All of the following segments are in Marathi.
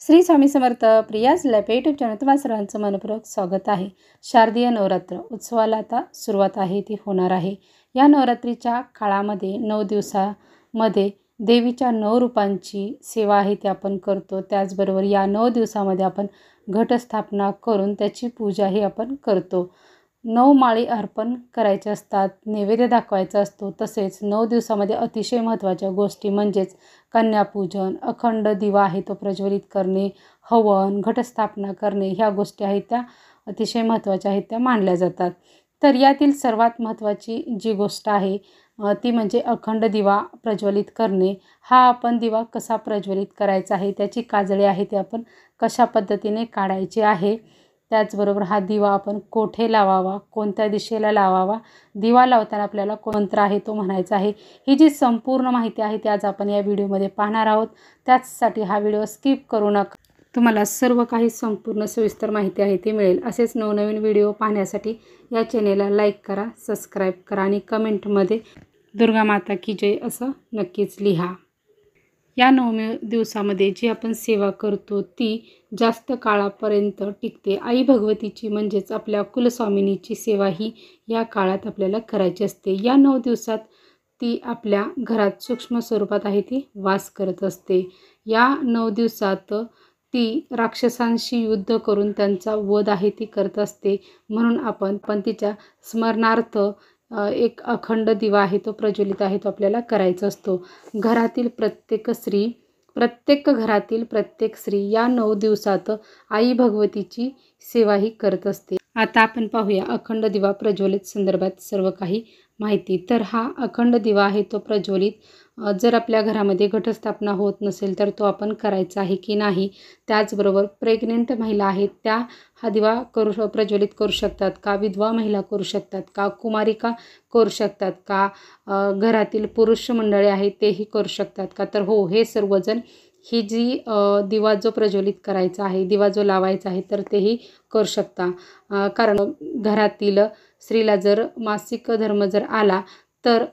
Shri Swami Samarth Priya's lap YouTube channel तुम्हा सर्वांचं मनपूर्वक स्वागत आहे। शारदीय नवरात्र उत्सवाला आता सुरुवात आहे ती होणार आहे। या नवरात्रीच्या काळामध्ये 9 दिवसामध्ये देवीच्या 9 रूपांची सेवा आहे ती आपण करतो। त्याचबरोबर या 9 दिवसामध्ये आपण घटस्थापना करून त्याची पूजाही आपण करतो। 9 माळी अर्पण करायचे असतात, नैवेद्य दाखवायचा असतो। तसेच 9 दिवसामध्ये अतिशय महत्त्वाच्या गोष्टी म्हणजेच कन्यापूजन, अखंड दिवा आहे तो प्रज्वलित करणे, हवन, घटस्थापना करणे ह्या गोष्टी आहेत त्या अतिशय महत्त्वाच्या आहेत त्या मानल्या जातात। तर यातील सर्वात महत्त्वाची जी गोष्ट आहे ती म्हणजे अखंड दिवा प्रज्वलित करणे। हा आपण दिवा कसा प्रज्वलित करायचा आहे, त्याची काजळे आहे ते आपण कशा पद्धतीने काढायची आहे, त्याचबरोबर हा दिवा आपण कोठे लावावा, कोणत्या दिशेला लावावा, दिवा लावताना आपल्याला मंत्र आहे तो म्हणायचा आहे, ही जी संपूर्ण माहिती आहे ती आज आपण या व्हिडिओमध्ये पाहणार आहोत। त्याचसाठी हा व्हिडिओ स्किप करू नका, तुम्हाला सर्व काही संपूर्ण सविस्तर माहिती आहे ती मिळेल। असेच नवनवीन व्हिडिओ पाहण्यासाठी या चॅनेलला लाईक करा, सबस्क्राईब करा आणि कमेंटमध्ये दुर्गा माता की जय असं नक्कीच लिहा। या 9 दिवसामध्ये जी आपण सेवा करतो ती जास्त काळापर्यंत टिकते। आई भगवतीची म्हणजेच आपल्या कुलस्वामिनीची सेवा ही या काळात आपल्याला करायची असते। या 9 दिवसात ती आपल्या घरात सूक्ष्म स्वरूपात आहे ती वास करत असते। या 9 दिवसात ती राक्षसांशी युद्ध करून त्यांचा वध आहे ती करत असते। म्हणून आपण तिच्या स्मरणार्थ एक अखंड दिवा आहे तो प्रज्वलित आहे तो आपल्याला करायचा असतो। घरातील प्रत्येक घरातील प्रत्येक स्त्री या 9 दिवसात आई भगवतीची सेवा ही करत असते। आता आपण पाहूया अखंड दिवा प्रज्वलित संदर्भात सर्व काही माहिती। तर हा अखंड दिवा आहे तो प्रज्वलित जर आपल्या घरामध्ये घटस्थापना होत नसेल तर तो आपण करायचा आहे की नाही, त्याचबरोबर प्रेग्नेंट महिला आहेत त्या हा दिवा प्रज्वलित करू शकतात का, विधवा महिला करू शकतात का, कुमारिका करू शकतात का, घरातील पुरुष मंडळी आहेत तेही करू शकतात का, तर हो, हे सर्वजण ही जी दिवा जो प्रज्वलित करायचा आहे, दिवा जो लावायचा आहे तर तेही करू शकता। कारण घरातील स्त्रीला जर मासिक धर्म जर आला तर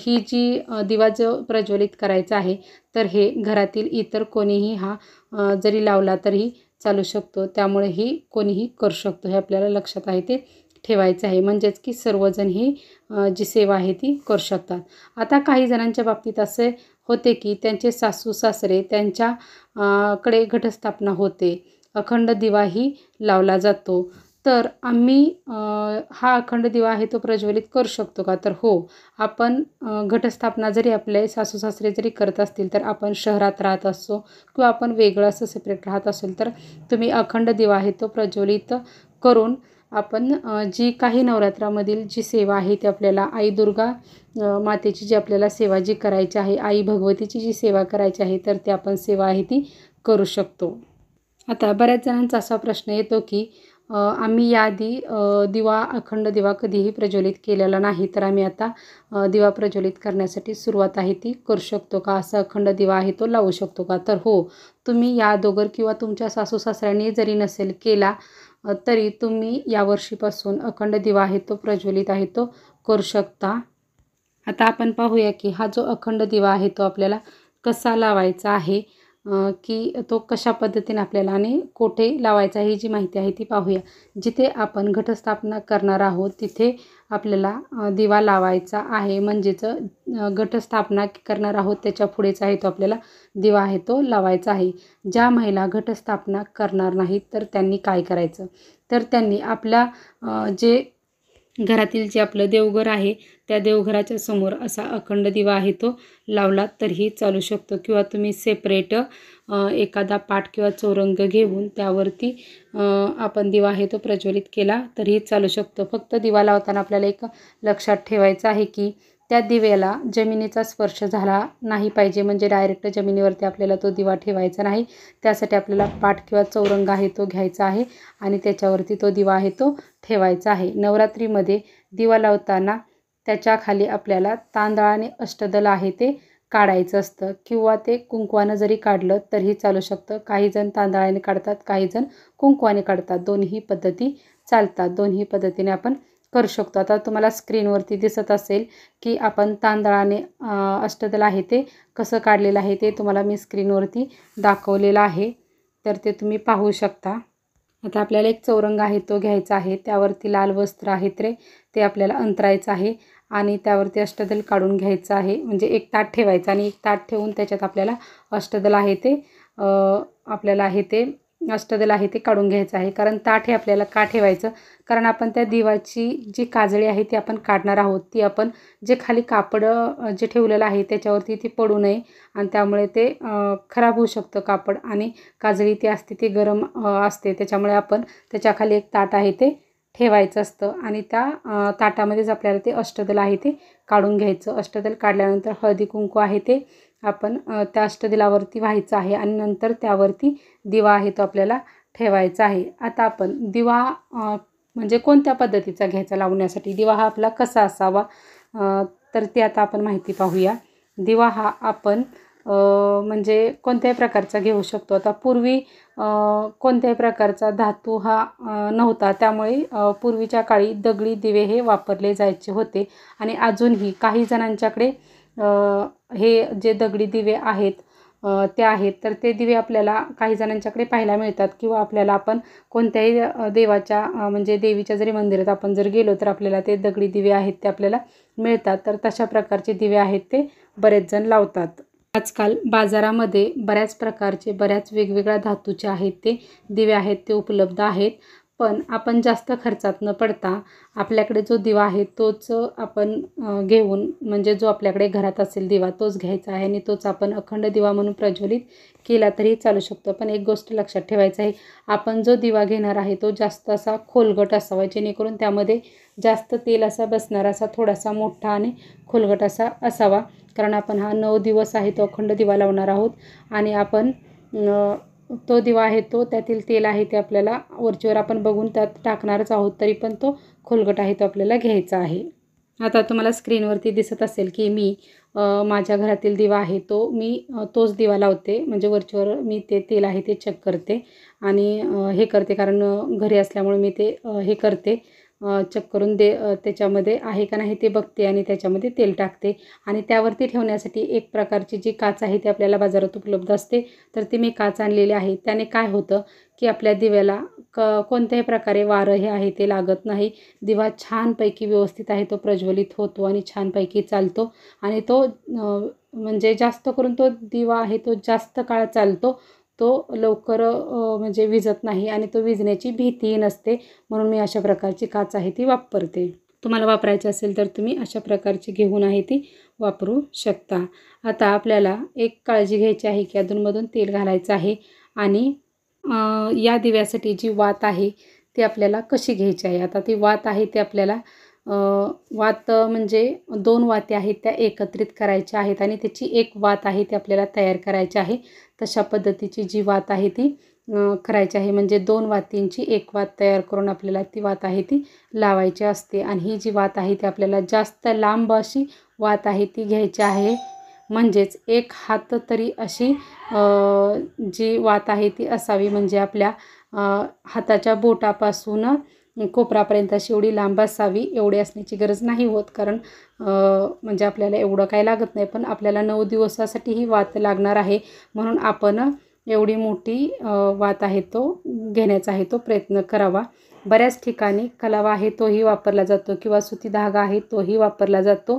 ही जी दिवा जो प्रज्वलित करायचा आहे तर हे घरातील इतर कोणीही हा जरी लावला तरी चालू शकतो। त्यामुळे ही कोणीही करू शकतो, हे आपल्याला लक्षात आहे ते ठेवायचं आहे। म्हणजेच की सर्वजण ही जी सेवा आहे ती करू शकतात। आता काही जणांच्या बाबतीत असे होते की त्यांचे सासू सासरे त्यांच्या कडे घटस्थापना होते, अखंड दिवाही लावला जातो। तर आम्ही हा अखंड दिवा आहे तो प्रज्वलित करू शकतो का, तर हो, आपण घटस्थापना जरी आपले सासू सासरे जरी करत असतील तर आपण शहरात राहत असो किंवा आपण वेगळं असं सेपरेट राहत असेल तर तुम्ही अखंड दिवा आहे तो प्रज्वलित करून आपण जी काही नवरात्रामधील जी सेवा आहे ती आपल्याला आई दुर्गा मातेची जी आपल्याला सेवा जी करायची आहे, आई भगवतीची जी सेवा करायची आहे तर ती आपण सेवा आहे ती करू शकतो। आता बऱ्याच जणांचा असा प्रश्न येतो की आम्ही याआधी दिवा अखंड दिवा कधीही प्रज्वलित केलेला नाही, तर आम्ही आता दिवा प्रज्वलित करण्यासाठी सुरुवात आहे ती करू शकतो का, असा अखंड दिवा आहे तो लावू शकतो का, तर हो, तुम्ही या अगोदर किंवा तुमच्या सासू सासऱ्यांनी जरी नसेल केला तरी तुम्ही यावर्षीपासून अखंड दिवा आहे तो प्रज्वलित आहे तो करू शकता। आता आपण पाहूया की हा जो अखंड दिवा आहे तो आपल्याला कसा लावायचा आहे, की तो कशा पद्धतीने आपल्याला आणि कोठे लावायचा ही जी माहिती आहे ती पाहूया। जिथे आपण घटस्थापना करणार आहोत तिथे आपल्याला दिवा लावायचा आहे, म्हणजेच घटस्थापना करणार आहोत त्याच्या पुढेच आहे तो आपल्याला दिवा आहे तो लावायचा आहे। ज्या महिला घटस्थापना करणार नाहीत तर त्यांनी काय करायचं, तर त्यांनी आपल्या जे घरातील जे आपलं देवघर आहे त्या देवघराच्या समोर असा अखंड दिवा आहे तो लावला तरीही चालू शकतो, किंवा तुम्ही सेपरेट एखादा पाट किंवा चौरंग घेऊन त्यावरती आपण दिवा आहे तो प्रज्वलित केला तरीही चालू शकतो। फक्त दिवा लावताना आपल्याला एक लक्षात ठेवायचं आहे की त्या दिव्याला जमिनीचा स्पर्श झाला नाही पाहिजे, म्हणजे डायरेक्ट जमिनीवरती आपल्याला तो दिवा ठेवायचा नाही। त्यासाठी आपल्याला पाट किंवा चौरंग आहे तो घ्यायचा आहे आणि त्याच्यावरती तो दिवा आहे तो ठेवायचा आहे। नवरात्रीमध्ये दिवा लावताना त्याच्या खाली आपल्याला तांदळाने अष्टदल आहे ते काढायचं असतं, किंवा ते कुंकवानं जरी काढलं तरीही चालू शकतं। काही जण तांदळाने काढतात, काही जण कुंकवाने काढतात, दोन्ही पद्धती चालतात, दोन्ही पद्धतीने आपण करू शकतो। आता तुम्हाला स्क्रीनवरती दिसत असेल की आपण तांदळाने अष्टदल आहे ते कसं काढलेलं आहे ते तुम्हाला मी स्क्रीनवरती दाखवलेलं आहे। तर ते तुम्ही पाहू शकता. आता आपल्याला एक चौरंग आहे तो घ्यायचा आहे. त्यावरती लाल वस्त्र आहे ते आपल्याला अंतरायचं आहे आणि त्यावरती अष्टदल काढून घ्यायचं आहे. म्हणजे एक ताट ठेवायचं आणि एक ताट ठेवून त्याच्यात आपल्याला अष्टदल आहे ते अष्टदल आहे ते काढून घ्यायचं आहे. कारण ताट हे आपल्याला का ठेवायचं, कारण आपण त्या दिवाची जी काजळी आहे ती आपण काढणार आहोत. ती आपण जे खाली कापड जे ठेवलेलं आहे त्याच्यावरती ती पडू नये आणि त्यामुळे ते खराब होऊ शकतं कापड आणि काजळी ती असते ती गरम असते. त्याच्यामुळे आपण त्याच्याखाली एक ताट आहे ते ठेवायचं असतं आणि त्या ताटामध्येच आपल्याला ते अष्टदल आहे ते काढून घ्यायचं. अष्टदल काढल्यानंतर हळदी कुंकू आहे ते आपण त्या अष्टदलावरती व्हायचं आहे आणि नंतर त्यावरती दिवा आहे तो आपल्याला ठेवायचा आहे. आता आपण दिवा म्हणजे कोणत्या पद्धतीचा घ्यायचा लावण्यासाठी, दिवा हा आपला कसा असावा तर ते आता आपण माहिती पाहूया. दिवा हा आपण म्हणजे कोणत्याही प्रकारचा घेऊ शकतो. आता पूर्वी कोणत्याही प्रकारचा धातू हा नव्हता, त्यामुळे पूर्वीच्या काळी दगडी दिवे हे वापरले जायचे होते आणि अजूनही काही जणांच्याकडे हे जे दगडी दिवे आहेत ते आहेत. तर ते दिवे आपल्याला काही जणांच्याकडे पाहायला मिळतात किंवा आपल्याला आपण कोणत्याही देवाच्या म्हणजे देवीच्या जरी मंदिरात आपण जर गेलो तर आपल्याला ते दगडी दिवे आहेत ते आपल्याला मिळतात. तर तशा प्रकारचे दिवे आहेत ते बरेच जण लावतात. आजकाल बाजारामध्ये बऱ्याच प्रकारचे बऱ्याच वेगवेगळ्या धातूचे आहेत ते दिवे आहेत ते उपलब्ध आहेत. पण आपण जास्त खर्चात न पडता आपल्याकडे जो दिवा आहे तोच आपण घेऊन म्हणजे जो आपल्याकडे घरात असेल दिवा तोच घ्यायचा आहे आणि तोच आपण अखंड दिवा म्हणून प्रज्वलित केला तरी चालू शकतो. पण एक गोष्ट लक्षात ठेवायचं आहे, आपण जो दिवा घेणार आहे तो जास्त असा खोलगट असावा, जेणेकरून त्यामध्ये जास्त तेल असा बसणार असा थोडासा मोठा आणि खोलगट असा असावा. कारण आपण हा 9 दिवस आहे तो अखंड दिवा लावणार आहोत आणि आपण तो दिवा आहे तो त्यातील तेल आहे ते आपल्याला वरचीवर आपण बघून त्यात टाकणारच आहोत, तरी पण तो खोलगट आहे तो आपल्याला घ्यायचा आहे. आता तुम्हाला स्क्रीनवरती दिसत असेल की मी माझ्या घरातील दिवा आहे तो मी तोच दिवा लावते. म्हणजे वरचीवर मी ते तेल आहे ते चेक करते आणि हे करते, कारण घरी असल्यामुळे मी ते हे करते चेक करून त्याच्यामध्ये आहे का नाही ते बघते आणि त्याच्यामध्ये तेल टाकते. आणि त्यावरती ठेवण्यासाठी एक प्रकारची जी काच आहे ती आपल्याला बाजारात उपलब्ध असते, तर ती मी काच आणलेली आहे. त्याने काय होतं की आपल्या दिव्याला कोणत्याही प्रकारे वारं हे आहे ते लागत नाही. दिवा छानपैकी व्यवस्थित आहे तो प्रज्वलित होतो आणि छानपैकी चालतो आणि तो म्हणजे जास्त करून तो दिवा आहे तो जास्त काळ चालतो. तो लवकर म्हणजे विझत नाही आणि तो विझण्याची भीतीही नसते. म्हणून मी अशा प्रकारची काच आहे ती वापरते. तुम्हाला वापरायची असेल तर तुम्ही अशा प्रकारची घेऊन आहे ती वापरू शकता. आता आपल्याला एक काळजी घ्यायची आहे की अधूनमधून तेल घालायचं आहे आणि या दिव्यासाठी जी वात आहे ती आपल्याला कशी घ्यायची आहे. आता ती वात आहे ते आपल्याला वात म्हणजे 2 वाती आहेत त्या एकत्रित करायच्या आहेत आणि त्याची एक वात आहे ती आपल्याला तयार करायची आहे. तशा पद्धतीची जी वात आहे ती करायची आहे. म्हणजे 2 वातींची एक वात तयार करून आपल्याला ती वात आहे ती लावायची असते आणि ही जी वात आहे ती आपल्याला जास्त लांब अशी वात आहे ती घ्यायची आहे. म्हणजेच एक हात तरी अशी जी वात आहे ती असावी. म्हणजे आपल्या हाताच्या बोटापासून कोपरापर्यंत अशी एवढी लांब असावी. एवढी असण्याची गरज नाही होत, कारण म्हणजे आपल्याला एवढं काय लागत नाही, पण आपल्याला 9 दिवसासाठी ही वात लागणार आहे. म्हणून आपण एवढी मोठी वात आहे तो घेण्याचा आहे तो प्रयत्न करावा. बऱ्याच ठिकाणी कलावा आहे तोही वापरला जातो किंवा सुती धागा आहे तोही वापरला जातो.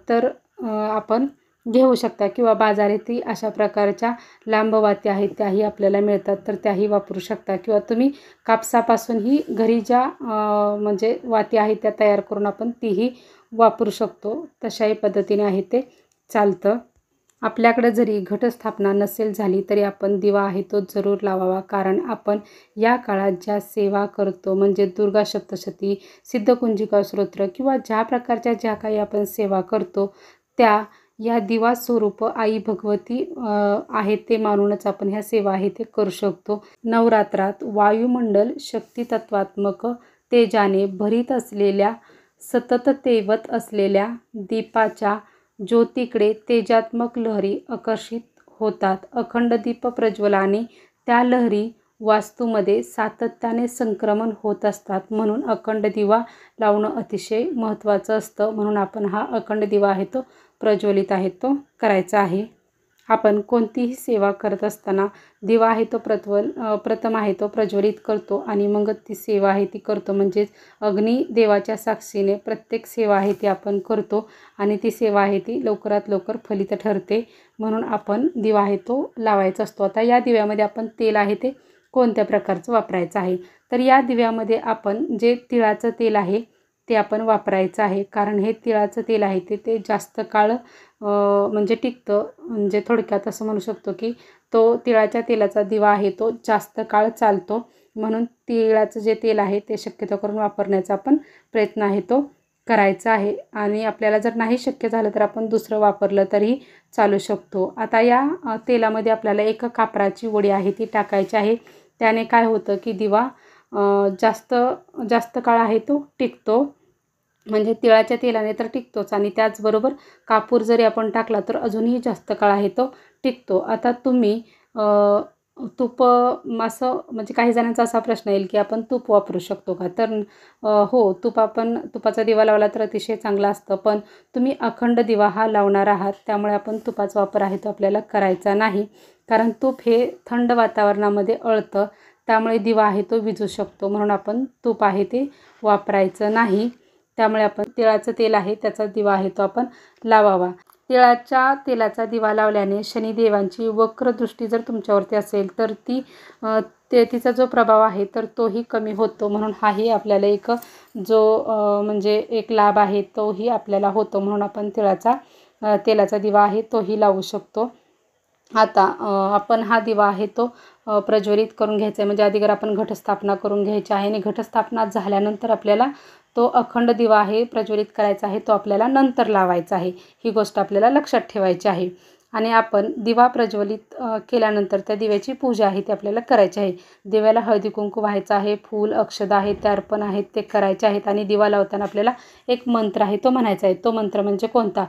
तर आपण घेऊ शकता किंवा बाजारातही अशा प्रकारच्या लांब वाती आहेत त्याही आपल्याला मिळतात, तर त्याही वापरू शकता किंवा तुम्ही कापसापासूनही घरी ज्या म्हणजे वाती आहेत त्या तयार करून आपण तीही वापरू शकतो. तशाही पद्धतीने आहे ते चालतं. आपल्याकडे जरी घटस्थापना नसेल झाली तरी आपण दिवा आहे तो जरूर लावावा. कारण आपण या काळात ज्या सेवा करतो म्हणजे दुर्गा सप्तशती, सिद्धकुंजिका स्तोत्र किंवा ज्या प्रकारच्या ज्या काही आपण सेवा करतो त्या या दिवा स्वरूप आई भगवती आहेत ते मानूनच आपण ह्या सेवा आहे ते करू शकतो. नवरात्रात वायुमंडल शक्तितत्वात्मक तेजाने भरीत असलेल्या सतत तेवत असलेल्या दीपाच्या ज्योतीकडे तेजात्मक लहरी आकर्षित होतात. अखंड दीप प्रज्वलाने त्या लहरी वास्तूमध्ये सातत्याने संक्रमण होत असतात. म्हणून अखंड दिवा लावणं अतिशय महत्त्वाचं असतं. म्हणून आपण हा अखंड दिवा आहे तो प्रज्वलित आहे तो करायचा आहे. आपण कोणतीही सेवा करत असताना दिवा आहे तो प्रथम आहे तो प्रज्वलित करतो आणि मग ती सेवा आहे ती करतो. म्हणजेच अग्निदेवाच्या साक्षीने प्रत्येक सेवा आहे ती आपण करतो आणि ती सेवा आहे ती लवकरात लवकर फलित ठरते. म्हणून आपण दिवा आहे तो लावायचा असतो. आता या दिव्यामध्ये आपण तेल आहे ते कोणत्या प्रकारचं वापरायचं आहे, तर या दिव्यामध्ये आपण जे तिळाचं तेल आहे ते आपण वापरायचं आहे. कारण हे तिळाचं तेल आहे ते जास्त काळ म्हणजे टिकतं. म्हणजे थोडक्यात असं म्हणू शकतो की तो तिळाच्या तेलाचा दिवा आहे तो जास्त काळ चालतो. म्हणून तिळाचं जे तेल आहे ते शक्यतो करून वापरण्याचा आपण प्रयत्न आहे तो करायचा आहे. आणि आपल्याला जर नाही शक्य झालं तर आपण दुसरं वापरलं तरी चालू शकतो. आता या तेलामध्ये आपल्याला एक कापराची वडी आहे ती टाकायची आहे. त्याने काय होतं की दिवा जास्त काळ आहे तो टिकतो. म्हणजे तिळाच्या तेलाने तर टिकतोच आणि त्याचबरोबर कापूर जरी आपण टाकला तर अजूनही जास्त काळ आहे तो टिकतो. आता तुम्ही तूप असं म्हणजे काही जणांचा असा प्रश्न येईल की आपण तूप वापरू शकतो का, तर हो, तुपाचा दिवा लावला तर अतिशय चांगला असतं. पण तुम्ही अखंड दिवा हा लावणार आहात त्यामुळे आपण तुपाचा वापर आहे तो आपल्याला करायचा नाही. कारण तूप हे थंड वातावरणामध्ये अळतं, त्यामुळे दिवा आहे तो विझू शकतो. म्हणून आपण तूप आहे ते वापरायचं नाही. त्यामुळे आपण तिळाचं तेल आहे त्याचा दिवा आहे तो आपण लावावा. तिळाच्या तेलाचा दिवा लावल्याने शनिदेवांची वक्रदृष्टी जर तुमच्यावरती असेल तर तिचा जो प्रभाव आहे तर तोही कमी होतो. म्हणून हाही आपल्याला एक म्हणजे एक लाभ आहे तोही आपल्याला होतो. म्हणून आपण तेलाचा दिवा आहे तोही लावू शकतो. आता आपण हा दिवा आहे तो प्रज्वलित करून घ्यायचा आहे. म्हणजे अगोदर आपण घटस्थापना करून घ्यायची आहे आणि घटस्थापना झाल्यानंतर आपल्याला तो अखंड दिवा आहे प्रज्वलित करायचा आहे तो आपल्याला नंतर लावायचा आहे. ही गोष्ट आपल्याला लक्षात ठेवायची आहे. आणि आपण दिवा प्रज्वलित केल्यानंतर त्या दिव्याची पूजा आहे ती आपल्याला करायची आहे. दिव्याला हळदी कुंकू व्हायचं आहे, फूल अक्षदा आहेत ते अर्पण आहेत ते करायचे आहेत. आणि दिवा लावताना आपल्याला एक मंत्र आहे तो म्हणायचा आहे. तो मंत्र म्हणजे कोणता?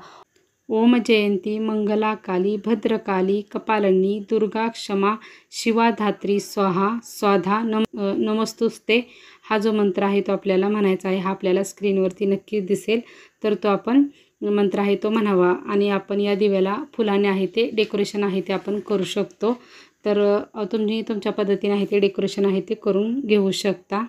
ओम जयंती मंगला काली भद्रकाली कपालिनी दुर्गा क्षमा शिवा धात्री स्वाहा स्वाधा नमस्तुस्ते. हा जो मंत्र आहे तो आपल्याला म्हणायचा आहे. हा आपल्याला स्क्रीनवरती नक्कीच दिसेल, तर तो आपण मंत्र आहे तो म्हणावा. आणि आपण या दिव्याला फुलाने आहे ते डेकोरेशन आहे ते आपण करू शकतो. तर तुम्ही तुमच्या पद्धतीने आहे ते डेकोरेशन आहे ते करून घेऊ शकता.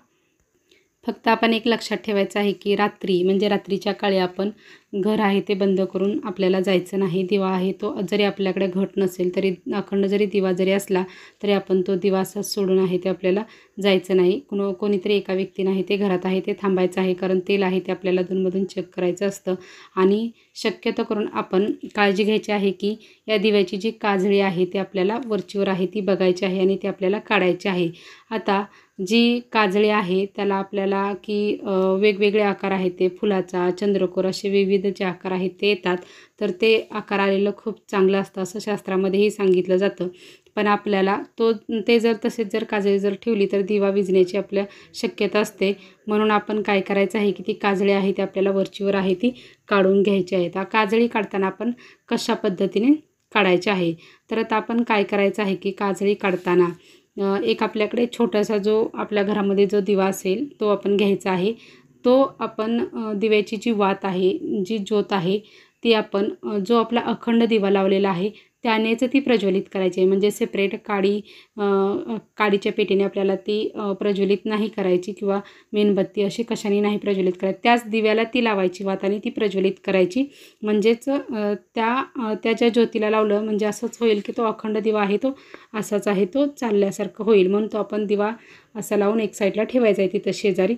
फक्त आपण एक लक्षात ठेवायचं आहे की रात्रीच्या काळी आपण घर आहे ते बंद करून आपल्याला जायचं नाही. दिवा आहे तो जरी आपल्याकडे घट नसेल तरी अखंड जरी दिवा जरी असला तरी आपण तो दिवा असाच सोडून आहे ते आपल्याला जायचं नाही. कोणीतरी एका व्यक्तीने आहे ते घरात आहे ते थांबायचं आहे. कारण तेल आहे ते आपल्याला अधूनमधून चेक करायचं असतं. आणि शक्यतो करून आपण काळजी घ्यायची आहे की या दिव्याची जी काजळी आहे ती आपल्याला वरचीवर आहे ती बघायची आहे आणि ती आपल्याला काढायची आहे. आता जी काजळी आहे त्याला आपल्याला की वेगवेगळे आकार आहेत ते फुलाचा, चंद्रकोर असे विविध जे आकार आहेत ते येतात. तर ते आकार आलेलं खूप चांगलं असतं असं शास्त्रामध्येही सांगितलं जातं. पण आपल्याला ते तसेच जर काजळी जर ठेवली तर दिवा विझण्याची आपल्या शक्यता असते. म्हणून आपण काय करायचं आहे की ती काजळी आहे ती आपल्याला वरचीवर आहे ती काढून घ्यायची आहे. आता काजळी काढताना आपण कशा पद्धतीने काढायची आहे, तर आता आपण काय करायचं आहे की काजळी काढताना एक आपल्याकडे छोटासा जो आपल्या घरामध्ये जो दिवा असेल तो आपण घ्यायचा आहे. तो आपण दिव्याची जी वात आहे, जी ज्योत आहे ती आपण जो आपला अखंड दिवा लावलेला आहे त्यानेच ती प्रज्वलित करायची आहे. म्हणजे सेपरेट काडीच्या पेटीने आपल्याला ती प्रज्वलित नाही करायची किंवा मेणबत्ती अशी कशाने नाही प्रज्वलित करायची. त्याच दिव्याला ती लावायची वात आणि ती प्रज्वलित करायची. म्हणजेच त्या ज्या ज्योतीला लावलं म्हणजे असंच होईल की तो अखंड दिवा आहे तो असाच आहे तो चालल्यासारखं होईल. म्हणून तो आपण दिवा असा लावून एक साईडला ठेवायचा आहे तिथं शेजारी.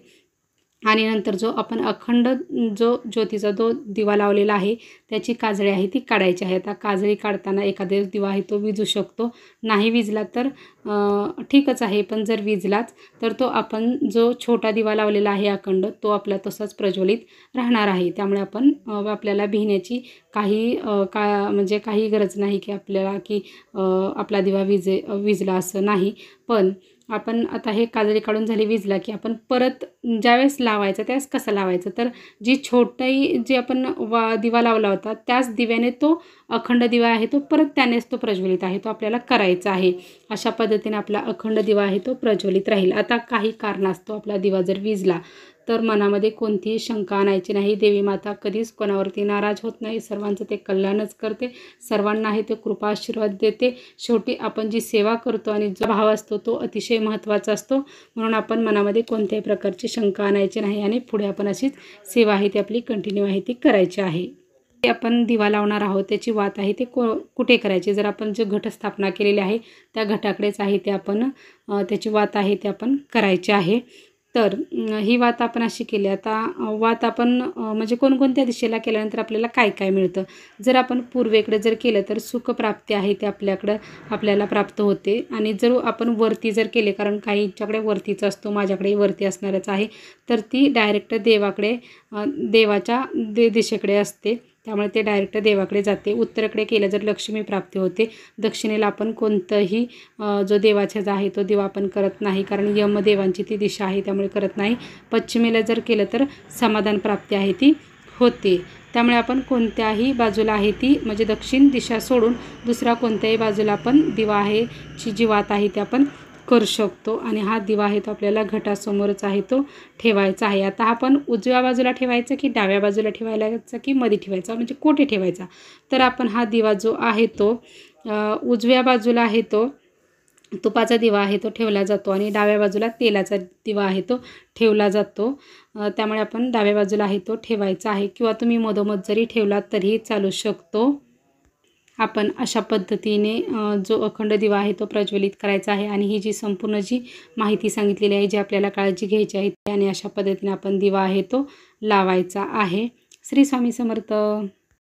आणि नंतर जो आपण अखंड ज्योतीचा जो दिवा लावलेला आहे त्याची काजळी आहे ती काढायची आहे. आता काजळी काढताना एखादा दिवा आहे तो विझू शकतो. नाही विझला तर ठीकच आहे, पण जर विझलाच तर तो आपण जो छोटा दिवा लावलेला आहे अखंड तो आपला तसाच प्रज्वलित राहणार आहे. त्यामुळे आपल्याला भिण्याची म्हणजे काही गरज नाही की आपल्याला की आपला दिवा विझला असं नाही. पण आपण आता हे काजळी काढून झाली विझला की आपण परत ज्यावेळेस लावायचं त्यावेळेस कसं लावायचं, तर जी आपण दिवा लावला होता त्याच दिव्याने तो अखंड दिवा आहे तो परत त्यानेच तो प्रज्वलित आहे तो आपल्याला करायचा आहे. अशा पद्धतीने आपला अखंड दिवा आहे तो प्रज्वलित राहील. आता काही कारणास्तव आपला दिवा जर विझला तर मनामध्ये कोणतीही शंका आणायची नाही. देवी माता कधीच कोणावरती नाराज होत नाही, सर्वांचं ते कल्याणच करते, सर्वांना आहे ते कृपा आशीर्वाद देते. शेवटी आपण जी सेवा करतो आणि जो भाव असतो तो अतिशय महत्त्वाचा असतो, म्हणून आपण मनामध्ये कोणत्याही प्रकारची शंका आणायची नाही आणि पुढे आपण अशीच सेवा आहे ती आपली कंटिन्यू आहे ती करायची आहे. आपण दिवा लावणार आहोत त्याची वात आहे ते कुठे करायची, जर आपण जे घट स्थापना केलेली आहे त्या घटाकडेच आहे ते आपण त्याची वात आहे ते आपण करायची आहे. तर ही वात आपण अशी केली. आता वात आपण म्हणजे कोणकोणत्या दिशेला केल्यानंतर आपल्याला काय काय मिळतं, जर आपण पूर्वेकडे जर केलं तर सुखप्राप्ती आहे ते आपल्याला प्राप्त होते. आणि जर आपण वरती जर केले, कारण काहींच्याकडे वरतीच असतो, माझ्याकडे वरती असणारच आहे, तर ती डायरेक्ट देवाकडे देवाच्या दिशेकडे असते, त्यामुळे ते डायरेक्ट देवाकडे जाते. उत्तरेकडे केलं जर लक्ष्मी प्राप्ती होते. दक्षिणेला आपण कोणतंही जो देवाचा आहे तो दिवा आपण करत नाही, कारण यमदेवांची ती दिशा आहे त्यामुळे करत नाही. पश्चिमेला जर केलं तर समाधान प्राप्ती आहे ती होते. त्यामुळे आपण कोणत्याही बाजूला आहे ती म्हणजे दक्षिण दिशा सोडून दुसरा कोणत्याही बाजूला आपण दिवा आहे जी वात आहे ते आपण करू शकतो. आणि हा दिवा आहे तो आपल्याला घटासमोरच आहे तो ठेवायचा आहे. आता आपण उजव्या बाजूला ठेवायचा की डाव्या बाजूला ठेवायचा की मध्ये ठेवायचा, म्हणजे कुठे ठेवायचा, तर आपण हा दिवा जो आहे तो उजव्या बाजूला आहे तो तुपाचा दिवा आहे तो ठेवला जातो आणि डाव्या बाजूला तेलाचा दिवा आहे तो ठेवला जातो. त्यामुळे आपण डाव्या बाजूला आहे तो ठेवायचा आहे, किंवा तुम्ही मधोमध जरी ठेवलात तरीही चालू शकतो. आपण अशा पद्धतीने जो अखंड दिवा आहे तो प्रज्वलित करायचा आहे. आणि ही जी संपूर्ण जी माहिती सांगितलेली आहे, जी आपल्याला काळजी घ्यायची आहे, आणि अशा पद्धतीने आपण दिवा आहे तो लावायचा आहे. श्री स्वामी समर्थ.